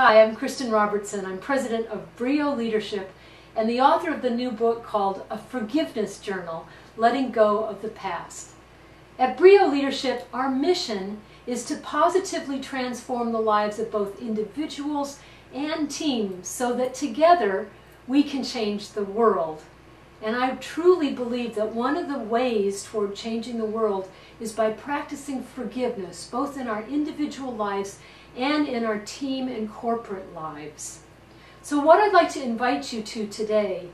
Hi, I'm Kristen Robertson. I'm president of Brio Leadership and the author of the new book called A Forgiveness Journal, Letting Go of the Past. At Brio Leadership, our mission is to positively transform the lives of both individuals and teams so that together we can change the world. And I truly believe that one of the ways toward changing the world is by practicing forgiveness, both in our individual lives and in our team and corporate lives. So what I'd like to invite you to today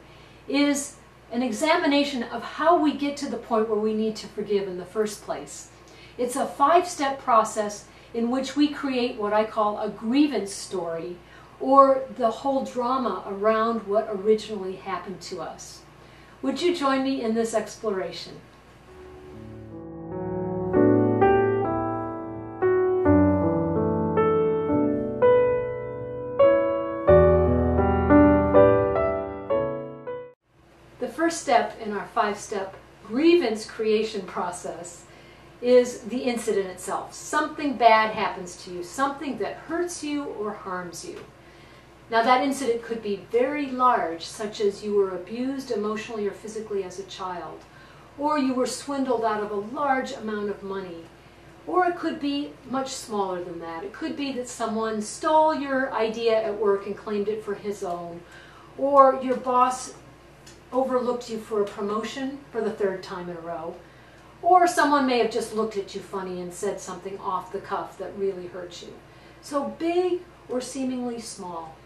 is an examination of how we get to the point where we need to forgive in the first place. It's a 5-step process in which we create what I call a grievance story, or the whole drama around what originally happened to us. Would you join me in this exploration? The first step in our 5-step grievance creation process is the incident itself. Something bad happens to you, something that hurts you or harms you. Now that incident could be very large, such as you were abused emotionally or physically as a child, or you were swindled out of a large amount of money, or it could be much smaller than that. It could be that someone stole your idea at work and claimed it for his own, or your boss overlooked you for a promotion for the 3rd time in a row, or someone may have just looked at you funny and said something off the cuff that really hurt you. So big or seemingly small,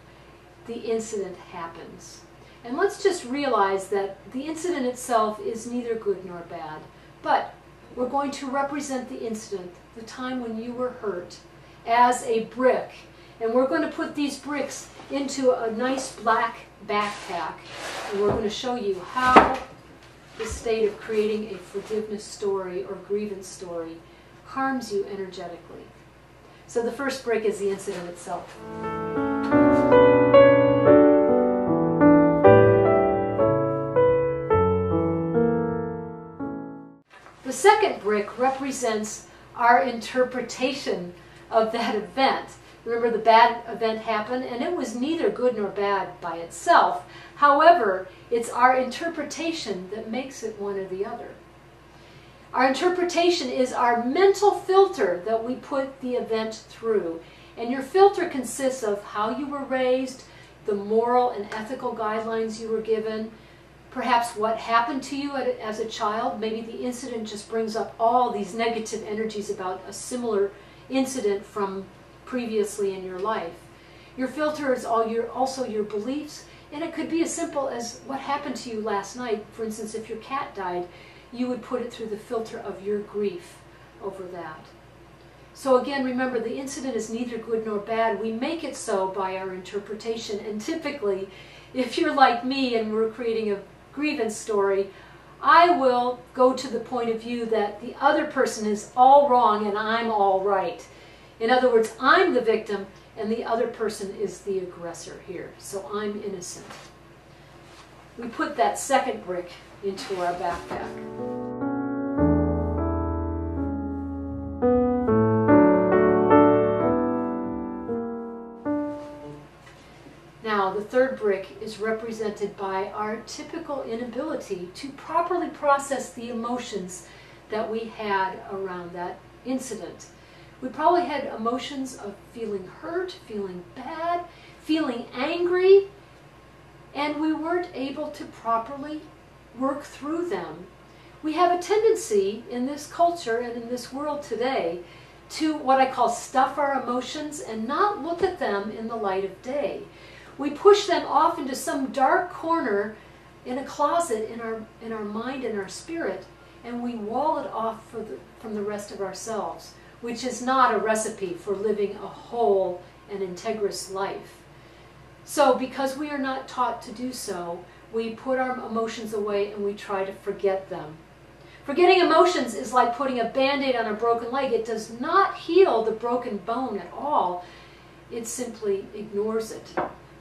the incident happens. And let's just realize that the incident itself is neither good nor bad, but we're going to represent the incident, the time when you were hurt, as a brick. And we're going to put these bricks into a nice black backpack, and we're going to show you how the state of creating a forgiveness story or grievance story harms you energetically. So the first brick is the incident itself. The second brick represents our interpretation of that event. Remember, the bad event happened, and it was neither good nor bad by itself. However, it's our interpretation that makes it one or the other. Our interpretation is our mental filter that we put the event through. And your filter consists of how you were raised, the moral and ethical guidelines you were given, perhaps what happened to you as a child. Maybe the incident just brings up all these negative energies about a similar incident from previously in your life. Your filter is also your beliefs, and it could be as simple as what happened to you last night. For instance, if your cat died, you would put it through the filter of your grief over that. So again, remember, the incident is neither good nor bad. We make it so by our interpretation, and typically, if you're like me and we're creating a grievance story, I will go to the point of view that the other person is all wrong and I'm all right. In other words, I'm the victim and the other person is the aggressor here. So I'm innocent. We put that second brick into our backpack. Now, the third brick is represented by our typical inability to properly process the emotions that we had around that incident. We probably had emotions of feeling hurt, feeling bad, feeling angry, and we weren't able to properly work through them. We have a tendency in this culture and in this world today to what I call stuff our emotions and not look at them in the light of day. We push them off into some dark corner in a closet in our mind and our spirit, and we wall it off from the rest of ourselves, which is not a recipe for living a whole and integrous life. So because we are not taught to do so, we put our emotions away and we try to forget them. Forgetting emotions is like putting a Band-Aid on a broken leg. It does not heal the broken bone at all. It simply ignores it.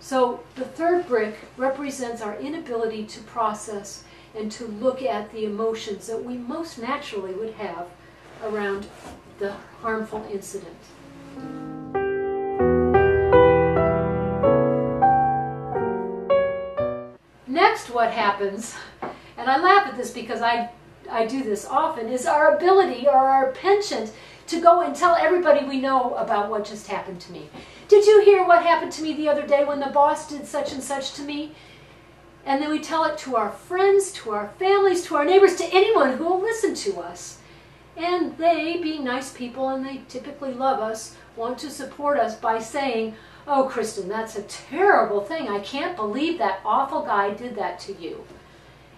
So the third brick represents our inability to process and to look at the emotions that we most naturally would have around the harmful incident. what happens, and I laugh at this because I do this often, is our ability or our penchant to go and tell everybody we know about what just happened to me. Did you hear what happened to me the other day when the boss did such and such to me? And then we tell it to our friends, to our families, to our neighbors, to anyone who will listen to us. And they, being nice people, and they typically love us, want to support us by saying, "Oh, Kristen, that's a terrible thing. I can't believe that awful guy did that to you."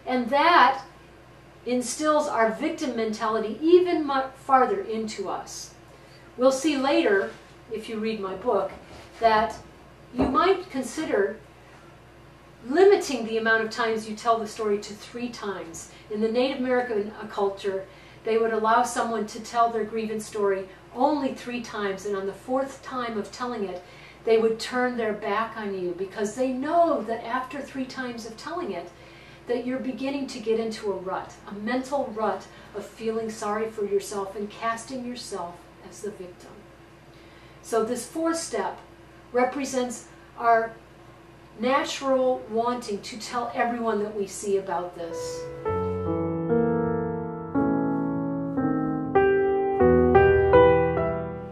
And that instills our victim mentality even much farther into us. We'll see later, if you read my book, that you might consider limiting the amount of times you tell the story to 3 times. In the Native American culture, they would allow someone to tell their grievance story only 3 times, and on the 4th time of telling it, they would turn their back on you because they know that after 3 times of telling it, that you're beginning to get into a rut, a mental rut of feeling sorry for yourself and casting yourself as the victim. So this 4th step represents our natural wanting to tell everyone that we see about this.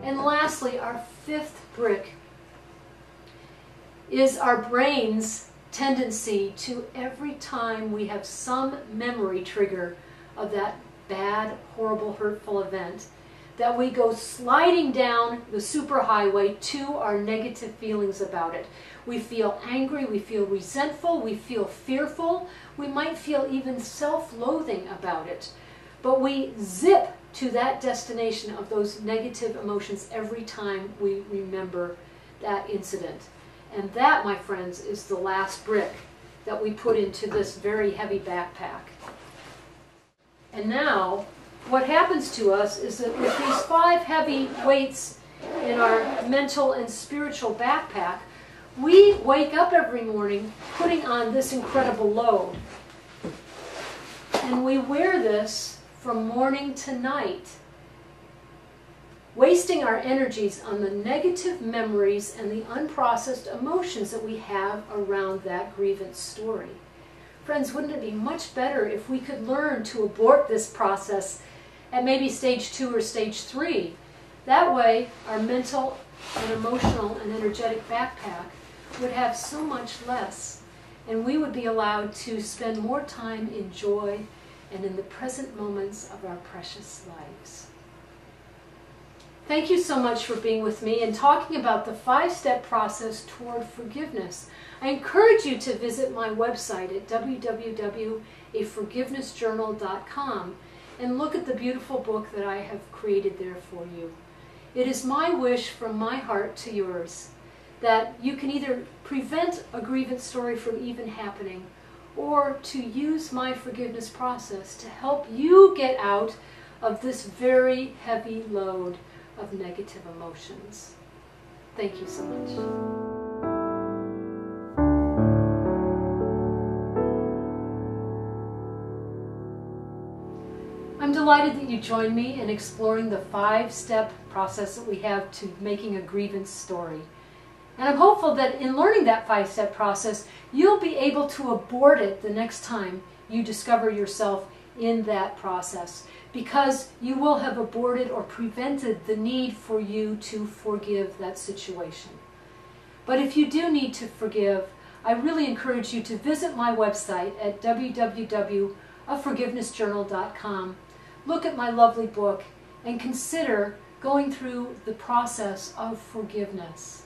And lastly, our 5th brick is our brain's tendency to, every time we have some memory trigger of that bad, horrible, hurtful event, that we go sliding down the superhighway to our negative feelings about it. We feel angry, we feel resentful, we feel fearful, we might feel even self-loathing about it. But we zip to that destination of those negative emotions every time we remember that incident. And that, my friends, is the last brick that we put into this very heavy backpack. And now, what happens to us is that with these 5 heavy weights in our mental and spiritual backpack, we wake up every morning putting on this incredible load. And we wear this from morning to night, wasting our energies on the negative memories and the unprocessed emotions that we have around that grievance story. Friends, wouldn't it be much better if we could learn to abort this process at maybe stage 2 or stage 3? That way, our mental and emotional and energetic backpack would have so much less, and we would be allowed to spend more time in joy and in the present moments of our precious lives. Thank you so much for being with me and talking about the 5-step process toward forgiveness. I encourage you to visit my website at www.aforgivenessjournal.com and look at the beautiful book that I have created there for you. It is my wish from my heart to yours that you can either prevent a grievance story from even happening, or to use my forgiveness process to help you get out of this very heavy load of negative emotions. Thank you so much. I'm delighted that you joined me in exploring the 5-step process that we have to making a grievance story. And I'm hopeful that in learning that 5-step process, you'll be able to abort it the next time you discover yourself in that process, because you will have aborted or prevented the need for you to forgive that situation. But if you do need to forgive, I really encourage you to visit my website at www.aforgivenessjournal.com. Look at my lovely book and consider going through the process of forgiveness.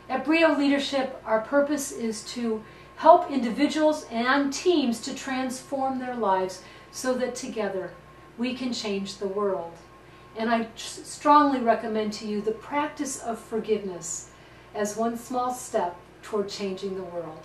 At Brio Leadership, our purpose is to help individuals and teams to transform their lives so that together we can change the world. And I strongly recommend to you the practice of forgiveness as one small step toward changing the world.